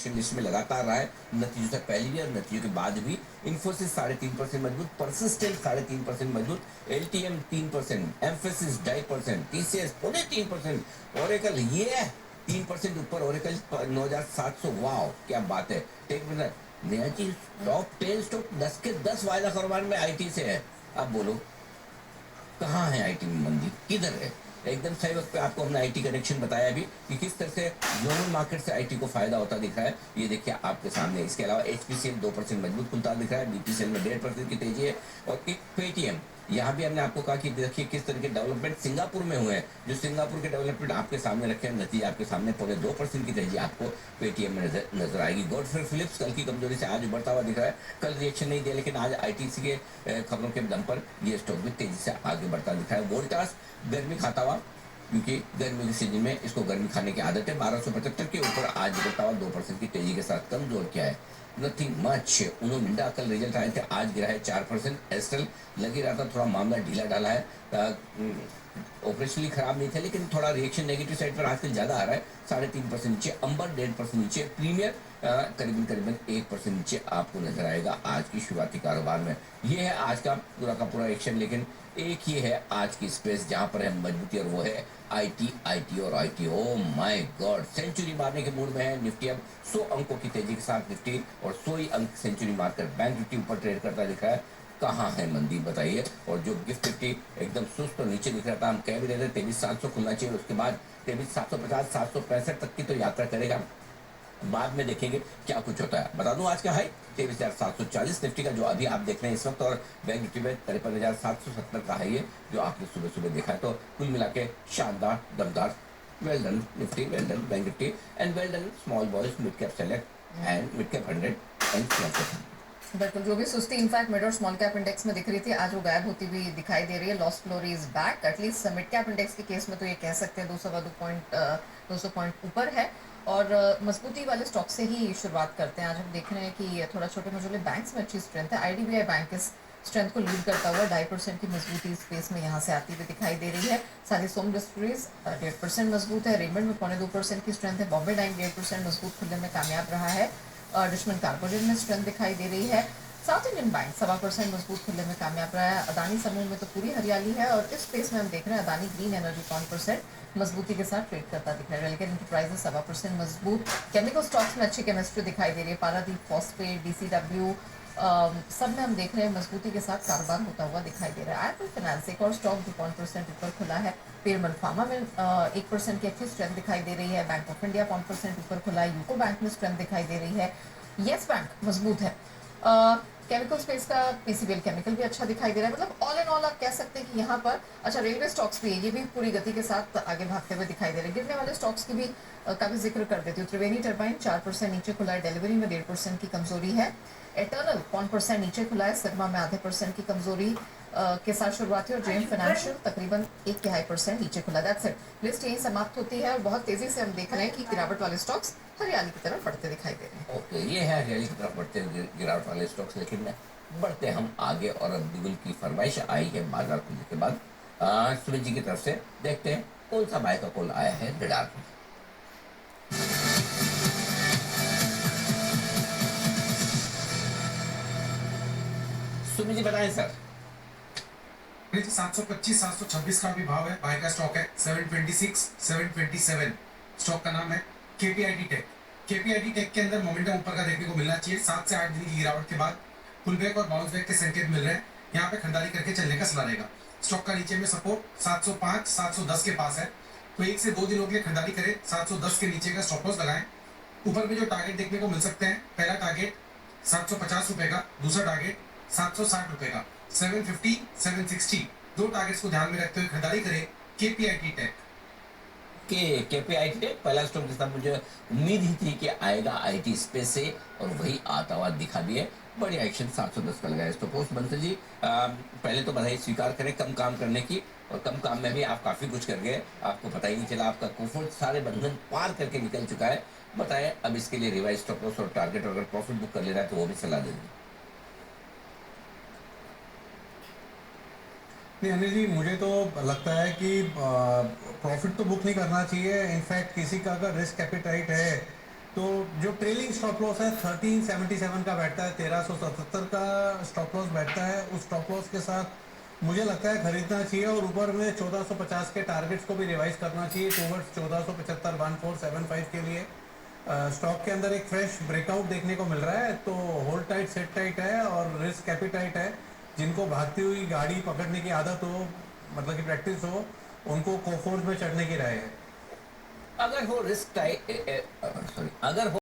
List में लगातार रहा है, नतीजों से पहले भी और नतीजों के बाद भी। इन्फोसिस 3.5% मजबूत, परसिस्टेंट 3.5% मजबूत, एलटीएम 3%, एम्फेसिस 2.5%, टीसीएस 3.5%, ओरेकल ये 3% ऊपर, ओरेकल 9,700। वाह क्या बात है। टेक मिनट नया चीज, टॉप 10 स्टॉक 10 के 10 वायदा कारोबार में आईटी से है। अब बोलो कहाँ है आईटी में मंदी, किधर है। एकदम सही वक्त पे आपको हमने आईटी कनेक्शन बताया भी कि किस तरह से ग्लोबल मार्केट से आईटी को फायदा होता दिख रहा है। ये देखिए आपके सामने। इसके अलावा एचपीसीएल 2% मजबूत खुलता दिख रहा है, बीपीसीएल में 1.5% की तेजी है। और एक पेटीएम, यहाँ भी हमने आपको कहा कि देखिए किस तरह के डेवलपमेंट सिंगापुर में हुए हैं। जो सिंगापुर के डेवलपमेंट आपके सामने रखे हैं, नतीजे आपके सामने, 2% की तेजी आपको पेटीएम में नजर आएगी। गॉडफ्रे फिलिप्स कल की कमजोरी से आज उभरता हुआ दिख रहा है। कल रिएक्शन नहीं दिया, लेकिन आज आईटीसी के खबरों के दम पर ये स्टॉक भी तेजी से आगे बढ़ता दिख रहा है। वोल्टास गर्मी खाता हुआ, क्योंकि गर्मी के सीजन में इसको गर्मी खाने की आदत है, 1275 के ऊपर आज गिरता हुआ 2% की तेजी के साथ। कमजोर क्या है, नथिंग मच। उन्होंने मिंडा कल रिजल्ट आए थे, आज गिरा है 4%। एस्ट्रल लग ही रहा था थोड़ा मामला ढीला डाला है, ऑपरेशनली खराब नहीं था, लेकिन थोड़ा रिएक्शन नेगेटिव साइड पर आजकल ज्यादा आ रहा है। 3.5% नीचे। अंबर 1.5% नीचे। प्रीमियर करीबन 1% नीचे आपको नजर आएगा आज की शुरुआती कारोबार में। ये है आज का पूरा एक्शन। लेकिन एक ही है आज की स्पेस जहां पर है मजबूती, और वो है आईटी और IT. Oh my God, century मारने के मूड में है निफ्टी। अब 100 अंकों की तेजी के साथ निफ्टी, और 100 ही अंक सेंचुरी मारकर बैंक निफ्टी ऊपर ट्रेड करता दिखा है। कहाँ है मंदी बताइए। और जो गिफ्ट निफ्टी एकदम सुस्त और नीचे दिख रहा था, हम कह भी रहे थे 23,700 खुलना चाहिए, उसके बाद 23,750 765 तक की तो यात्रा करेगा। बाद में देखेंगे क्या कुछ होता है। बता दूं आज का हाई 23,740 निफ्टी का, जो अभी आप देख रहे हैं इस वक्त, और बैंक निफ्टी में 53,770 का हाई है जो आपने सुबह सुबह देखा है। तो कुल मिला के शानदार दमदार। Well done Nifty, well done bank Nifty, and well done small boys, mid cap select and mid cap 100 and small cap. बिल्कुल, जो भी सुस्ती इनफैक्ट मिड और स्मॉल कैप इंडेक्स में दिख रही थी, आज वो गायब होती हुई दिखाई दे रही है। Lost glory is back, at least mid cap index के केस में तो ये कह सकते हैं 200 पॉइंट ऊपर है। और मजबूती वाले स्टॉक से ही शुरुआत करते हैं। आज हम देख रहे हैं कि थोड़ा छोटे मझोले बैंक्स में अच्छी स्ट्रेंथ है। आईडीबीआई बैंक इस स्ट्रेंथ को लीड करता हुआ 2.5% की मजबूती स्पेस में यहाँ से आती हुई दिखाई दे रही है। साथ ही सोम डिस्ट्रीज 1.5% मजबूत है। रेमंड में 2.25% की स्ट्रेंथ है। बॉम्बे डाइंग 1.5% मजबूत खुलने में कामयाब रहा है। दुश्मन कार्पोरेट में स्ट्रेंथ दिखाई दे रही है। साउथ इंडियन बैंक 1.25% मजबूत खुलने में कामयाब रहा है। अदानी समूह में तो पूरी हरियाली है, और इस स्पेस में हम देख रहे हैं अदानी ग्रीन एनर्जी 1% मजबूती के साथ ट्रेड करता दिख रहा है। रेलिगेंट एंटरप्राइजेस 1.25% मजबूत। केमिकल स्टॉक्स में अच्छी केमिस्ट्री दिखाई दे रही है। पारादीप फॉस्फेट, डीसीडब्ल्यू सब में हम देख रहे हैं मजबूती के साथ कारोबार होता हुआ दिखाई दे रहा है। एप्पल फाइनेंस एक और स्टॉक 2% ऊपर खुला है। पेरमल फार्मा में 1% की अच्छी स्ट्रेंथ दिखाई दे रही है। बैंक ऑफ इंडिया 1% ऊपर खुला है। यूको बैंक में स्ट्रेंथ दिखाई दे रही है। येस बैंक मजबूत है। केमिकल स्पेस का पीसीबीएल केमिकल भी अच्छा दिखाई दे रहा है। मतलब ऑल एंड ऑल आप कह सकते हैं कि यहाँ पर अच्छा रेलवे स्टॉक्स भी है, ये भी पूरी गति के साथ आगे भागते हुए दिखाई दे रहे हैं। गिरने वाले स्टॉक्स की भी का भी जिक्र कर देती हूँ। त्रिवेणी टर्बाइन 4% नीचे खुला है। डिलीवरी में 1.5% की कमजोरी है। एटर्नल 1% नीचे खुला है। सिग्मा में 0.5% की कमजोरी के साथ शुरुआत है। और जेएम फाइनेंशियल तकरीबन 1.5% नीचे खुला। That's it. लिस्ट यही समाप्त होती है, और बहुत तेजी से हम देख रहे हैं कि गिरावट वाले स्टॉक्स हरियाली की तरफ बढ़ते दिखाई दे रहे हैं। ओके, ये है हरियाली की तरफ बढ़ते गिरावट वाले स्टॉक्स। लेकिन बढ़ते हम आगे, और अब बिगुल की फरमाइश आई है बाजार खुलने के बाद सुमित जी की तरफ से। देखते हैं कौन सा बाय का कॉल आया है रडार पर। सुमित जी बताएं सर। 725 726 का भी भाव है। बाय का स्टॉक है 726 727। स्टॉक का नाम है केपीआईटी टेक। केपीआईटी टेक के अंदर मोमेंटम ऊपर का देखने को मिलना चाहिए। 7 से 8 दिन की गिरावट के बाद पुलबैक और बाउंस बैक के संकेत मिल रहे हैं। यहाँ पे खरीदारी करके चलने का सलाह रहेगा। स्टॉक का नीचे में सपोर्ट 705 710 के पास है, तो 1 से 2 दिनों के लिए खरीदारी करें। 710 के नीचे का स्टॉप लॉस लगाएं। ऊपर में जो टारगेट देखने को मिल सकते हैं, पहला टारगेट 750 रुपए का, दूसरा टारगेट 760 रुपए का, 750 760 दो टारगेट्स को ध्यान में रखते हुए खरीदारी करें केपीआईटी टेक। केपीआईटी टेक पहला स्टॉक जिसका मुझे उम्मीद ही थी कि आएगा आईटी स्पेस से, और वही आता हुआ दिखा भी है। बढ़िया एक्शन 710 का लगाया स्टॉप लॉस। बंसल जी पहले तो बधाई स्वीकार करें कम काम करने की, और कम काम में भी आप काफी कुछ कर गए, आपको पता ही नहीं चला। आपका कोफर्ट सारे बंधन पार करके निकल चुका है। बताएं अब इसके लिए रिवाइज स्टॉप लॉस और टारगेट, अगर प्रॉफिट बुक कर ले रहा है तो वो भी सलाह दे दें। नहीं अनिल जी, मुझे तो लगता है कि प्रॉफिट तो बुक नहीं करना चाहिए। इनफैक्ट किसी का अगर रिस्क एपिटाइट है तो जो ट्रेलिंग स्टॉप लॉस है 1377 का बैठता है, 1377 का स्टॉप लॉस बैठता है। उस स्टॉप लॉस के साथ मुझे लगता है खरीदना चाहिए और ऊपर में 1450 के टारगेट्स को भी रिवाइज करना चाहिए टूवर्ड्स 1475 1475 के लिए। स्टॉक के अंदर एक फ्रेश ब्रेकआउट देखने को मिल रहा है, तो होल्ड टाइट सेट टाइट है और रिस्क कैपिटाइट है। जिनको भागती हुई गाड़ी पकड़ने की आदत हो, मतलब कि प्रैक्टिस हो, उनको कोफोर्स में चढ़ने की राय है। अगर हो रिस्क टाइट, सॉरी, अगर हो